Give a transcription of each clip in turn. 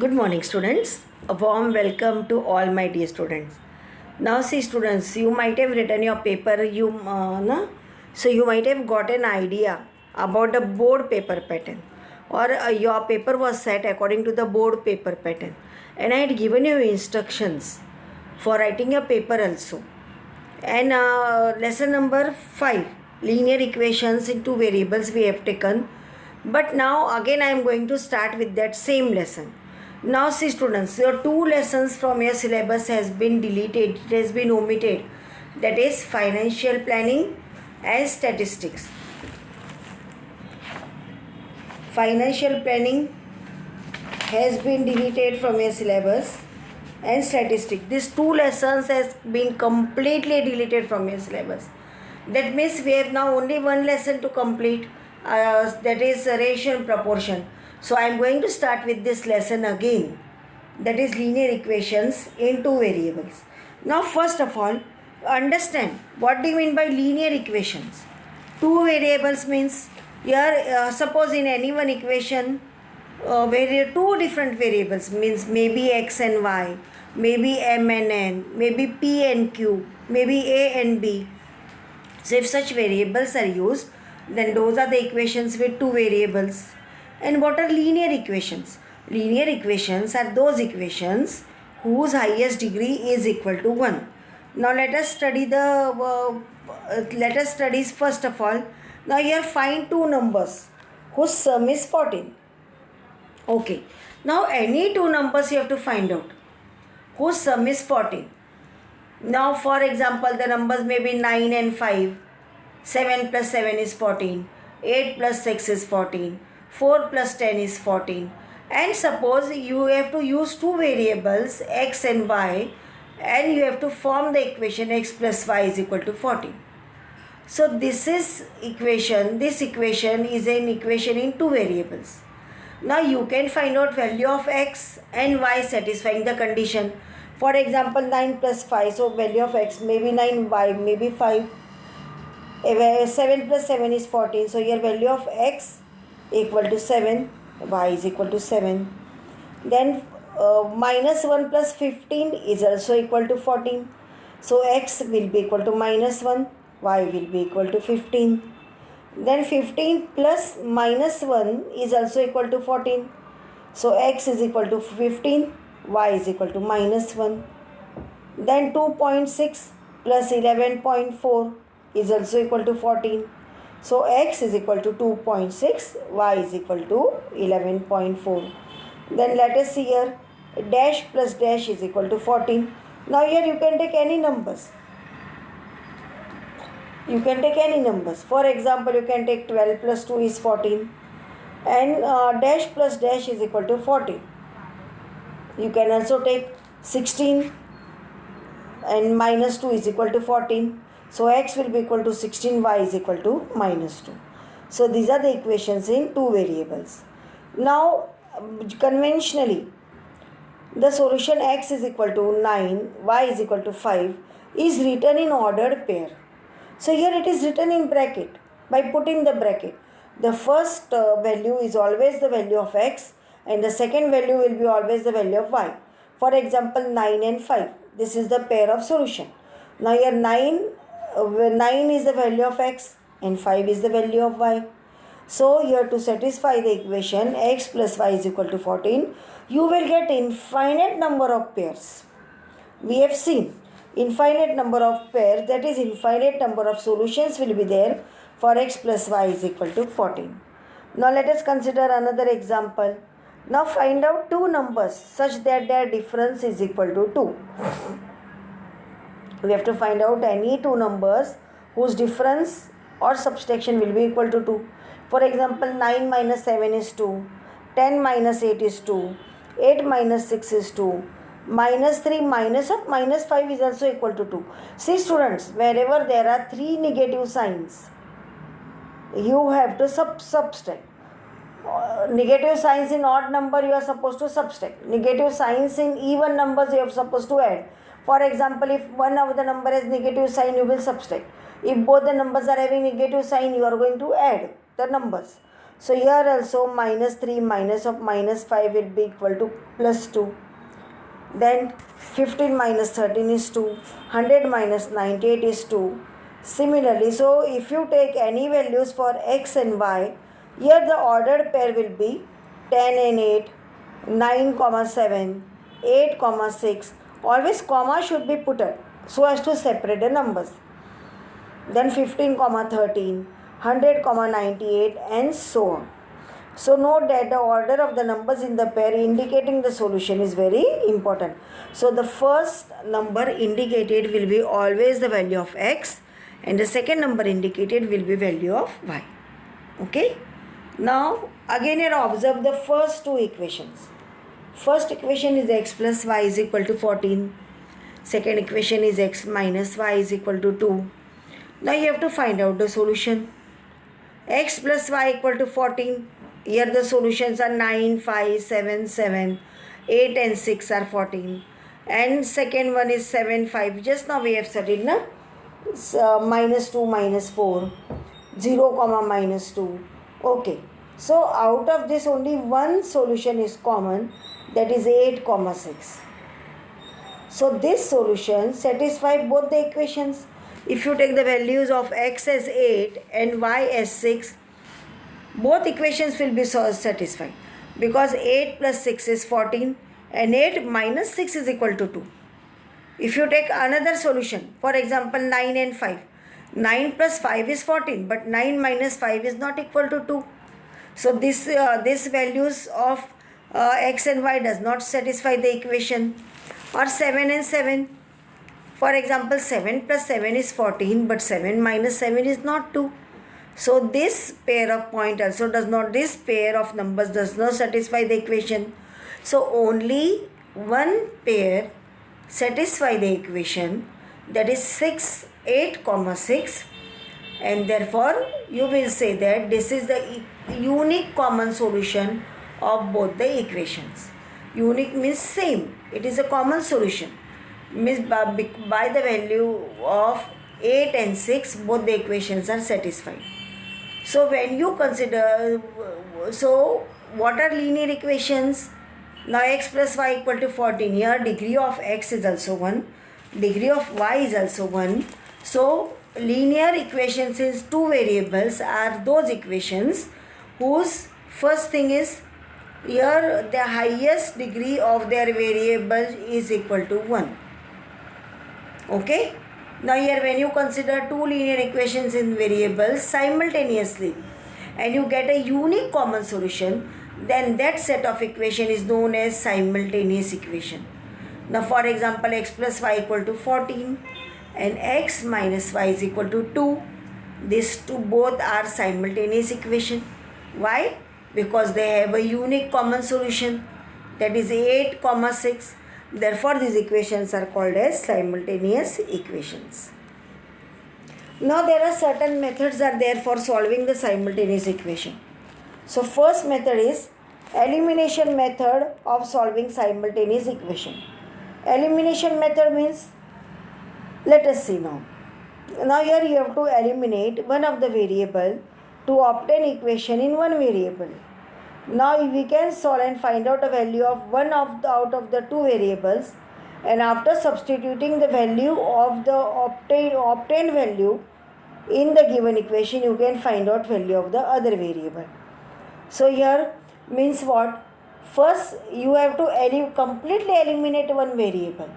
Good morning, students. A warm welcome to all my dear students. Now, see, students, you might have written your paper. So you might have got an idea about the board paper pattern, or your paper was set according to the board paper pattern, and I had given you instructions for writing your paper also. And lesson number 5, linear equations in two variables we have taken. But now again I am going to start with that same lesson. Now see students, your two lessons from your syllabus has been deleted, it has been omitted. That is financial planning and statistics. Financial planning has been deleted from your syllabus and statistics. These two lessons has been completely deleted from your syllabus. That means we have now only one lesson to complete, that is ratio and proportion. So I am going to start with this lesson again, that is linear equations in two variables. Now first of all, understand what do you mean by linear equations. Two variables means here suppose in any one equation where two different variables means maybe x and y, maybe m and n, maybe p and q, maybe a and b. So if such variables are used, then those are the equations with two variables. And what are linear equations? Linear equations are those equations whose highest degree is equal to 1. Now let us study first of all. Now here find two numbers whose sum is 14. Okay. Now any two numbers you have to find out whose sum is 14. Now for example, the numbers may be 9 and 5. 7 plus 7 is 14. 8 plus 6 is 14. 4 plus 10 is 14. And suppose you have to use two variables x and y, and you have to form the equation x plus y is equal to 14. So this equation is an equation in two variables. Now you can find out value of x and y satisfying the condition. For example, 9 plus 5, so value of x may be 9, y may be 5. 7 plus 7 is 14, so here value of x equal to 7, y is equal to 7. Then minus 1 plus 15 is also equal to 14. So x will be equal to minus 1, y will be equal to 15. Then 15 plus minus 1 is also equal to 14. So x is equal to 15, y is equal to minus 1. Then 2.6 plus 11.4 is also equal to 14. So x is equal to 2.6, y is equal to 11.4. Then let us see here, dash plus dash is equal to 14. Now here you can take any numbers. For example, you can take 12 plus 2 is 14. And dash plus dash is equal to 14. You can also take 16 and minus 2 is equal to 14. So x will be equal to 16, y is equal to minus 2. So these are the equations in two variables. Now conventionally, the solution x is equal to 9, y is equal to 5 is written in ordered pair. So here it is written in bracket by putting the bracket. The first value is always the value of x, and the second value will be always the value of y. For example, 9 and 5. This is the pair of solution. Now here 9 is the value of x and 5 is the value of y. So here to satisfy the equation x plus y is equal to 14, you will get infinite number of pairs. We have seen infinite number of pairs, that is infinite number of solutions will be there for x plus y is equal to 14. Now let us consider another example. Now find out two numbers such that their difference is equal to 2. We have to find out any two numbers whose difference or subtraction will be equal to 2. For example, 9 minus 7 is 2, 10 minus 8 is 2, 8 minus 6 is 2, minus 3 minus of minus 5 is also equal to 2. See students, wherever there are three negative signs, you have to subtract. Negative signs in odd number you are supposed to subtract. Negative signs in even numbers you are supposed to add. For example, if one of the number has negative sign, you will subtract. If both the numbers are having negative sign, you are going to add the numbers. So here also minus 3 minus of minus 5 will be equal to plus 2. Then 15 minus 13 is 2. 100 minus 98 is 2. Similarly, so if you take any values for x and y, here the ordered pair will be 10 and 8, 9 comma 7, 8 comma 6. Always comma should be put up so as to separate the numbers. Then 15 comma 13, 100 comma 98 and so on. So note that the order of the numbers in the pair indicating the solution is very important. So the first number indicated will be always the value of x, and the second number indicated will be value of y. Okay. Now again here observe the first two equations. First equation is x plus y is equal to 14. Second equation is x minus y is equal to 2. Now you have to find out the solution. X plus y equal to 14. Here the solutions are 9, 5, 7, 7, 8 and 6 are 14. And second one is 7, 5. Just now we have studied, na? Minus 2, minus 4, 0, comma minus 2. Okay. So out of this only one solution is common, that is 8, comma 6. So this solution satisfies both the equations. If you take the values of x as 8 and y as 6, both equations will be satisfied, because 8 plus 6 is 14 and 8 minus 6 is equal to 2. If you take another solution, for example 9 and 5, 9 plus 5 is 14, but 9 minus 5 is not equal to 2. So this values of x and y does not satisfy the equation. Or 7 and 7. For example, 7 plus 7 is 14, but 7 minus 7 is not 2. So this pair of point also does not, this pair of numbers does not satisfy the equation. So only one pair satisfy the equation, that is 6, 8 comma 6, and therefore you will say that this is the unique common solution of both the equations. Unique means same, it is a common solution, means by the value of 8 and 6 both the equations are satisfied. So when you consider, so what are linear equations? Now x plus y equal to 14, here degree of x is also 1, degree of y is also 1. So linear equations is two variables are those equations whose first thing is, here the highest degree of their variable is equal to 1. Okay. Now here when you consider two linear equations in variables simultaneously and you get a unique common solution, then that set of equation is known as simultaneous equation. Now for example, x plus y equal to 14 and x minus y is equal to 2. These two both are simultaneous equation. Why? Because they have a unique common solution, that is 8 comma 6. Therefore these equations are called as simultaneous equations. Now there are certain methods are there for solving the simultaneous equation. So first method is elimination method of solving simultaneous equation. Elimination method means, let us see now. Now here you have to eliminate one of the variable to obtain equation in one variable. Now we can solve and find out a value of one of out of the two variables, and after substituting the value of the obtained value in the given equation, you can find out value of the other variable. So here means what? First you have to completely eliminate one variable.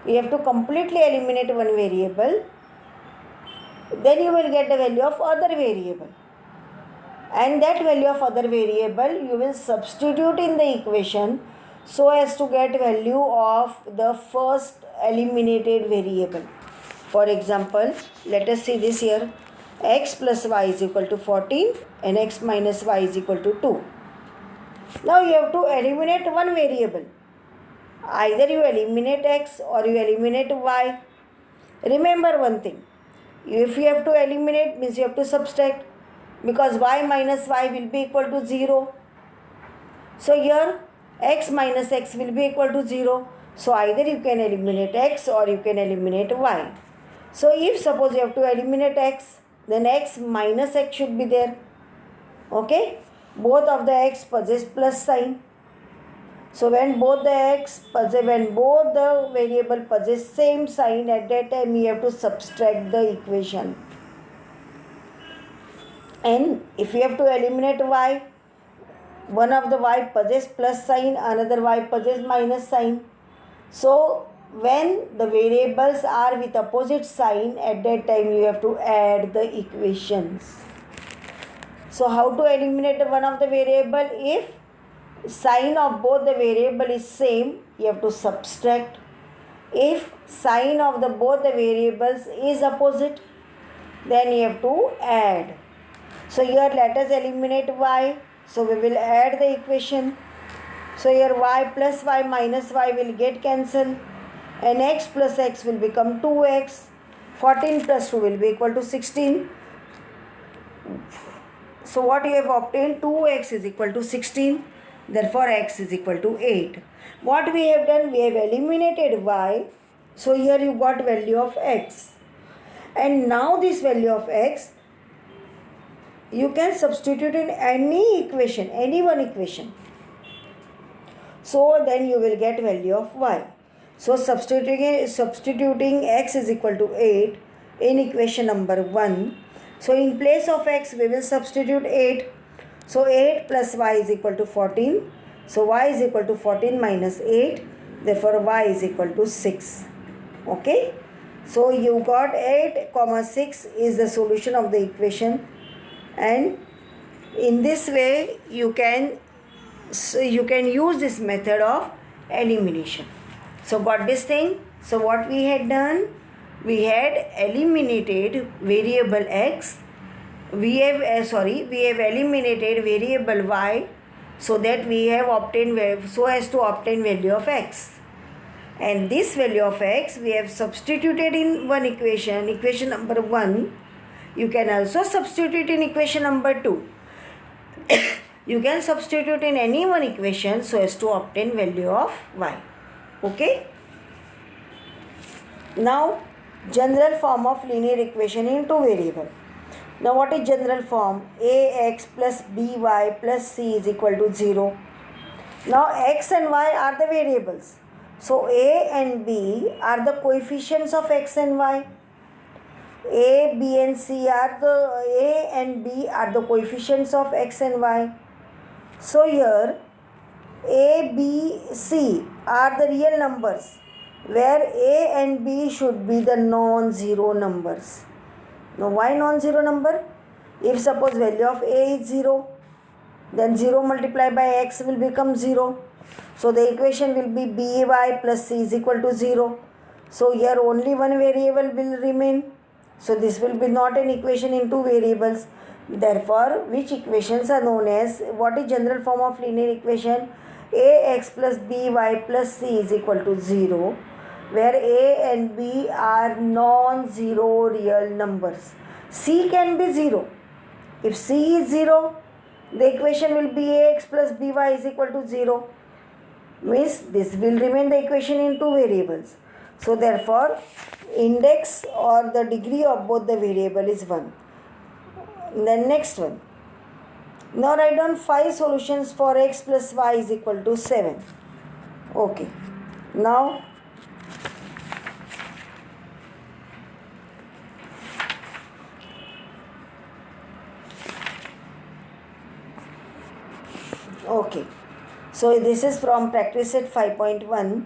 You have to completely eliminate one variable, then you will get the value of other variable, and that value of other variable you will substitute in the equation so as to get value of the first eliminated variable. For example, let us see this here, x plus y is equal to 14 and x minus y is equal to 2. Now you have to eliminate one variable. Either you eliminate x or you eliminate y. Remember one thing, if you have to eliminate means you have to subtract, because y minus y will be equal to 0. So here x minus x will be equal to 0. So either you can eliminate x or you can eliminate y. So if suppose you have to eliminate x, then x minus x should be there. Okay, both of the x possess plus sign. So when both the variable possess same sign, at that time we have to subtract the equation. And if we have to eliminate y, one of the y possess plus sign, another y possess minus sign. So when the variables are with opposite sign, at that time you have to add the equations. So how to eliminate one of the variable? If sign of both the variable is same, you have to subtract. If sign of the both the variables is opposite, then you have to add. So here let us eliminate y. So we will add the equation. So here y plus y minus y will get cancelled, and x plus x will become 2x. 14 plus 2 will be equal to 16. So what you have obtained? 2x is equal to 16. Therefore x is equal to 8. What we have done? We have eliminated y. So here you got value of x. And now this value of x, you can substitute in any equation, any one equation. So then you will get value of y. So substituting x is equal to 8 in equation number 1. So in place of x we will substitute 8. So 8 plus y is equal to 14. So y is equal to 14 minus 8. Therefore y is equal to 6. Okay. So you got 8 comma 6 is the solution of the equation. And in this way you can use this method of elimination. So got this thing? So what we had done? We had eliminated variable x. We have eliminated variable y, so that we have obtained so as to obtain value of x. And this value of x we have substituted in one equation, equation number 1. You can also substitute in equation number 2. You can substitute in any one equation so as to obtain value of y. Okay. Now general form of linear equation in two variable. Now what is general form? Ax plus by plus c is equal to 0. Now x and y are the variables. So a and b are the coefficients of x and y. A, B and C are A and B are the coefficients of x and y. So here A, B, C are the real numbers, where A and B should be the non-zero numbers. Now why non-zero number? If suppose value of A is 0, then 0 multiplied by x will become 0. So the equation will be by plus c is equal to 0. So here only one variable will remain. So this will be not an equation in two variables. Therefore, which equations are known as, what is general form of linear equation? Ax plus by plus c is equal to 0, where a and b are non-zero real numbers. C can be 0. If c is 0, the equation will be ax plus by is equal to 0. Means this will remain the equation in two variables. So therefore, index or the degree of both the variable is 1. Then next one. Now write down 5 solutions for x plus y is equal to 7. Okay. Now okay. So this is from practice set 5.1.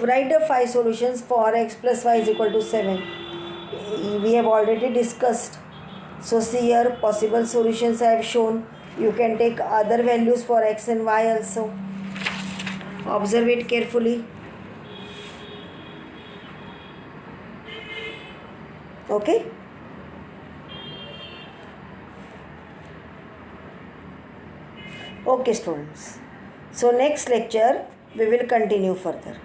Write the 5 solutions for x plus y is equal to 7. We have already discussed. So see here, possible solutions I have shown. You can take other values for x and y also. Observe it carefully. Okay. Okay students. So next lecture we will continue further.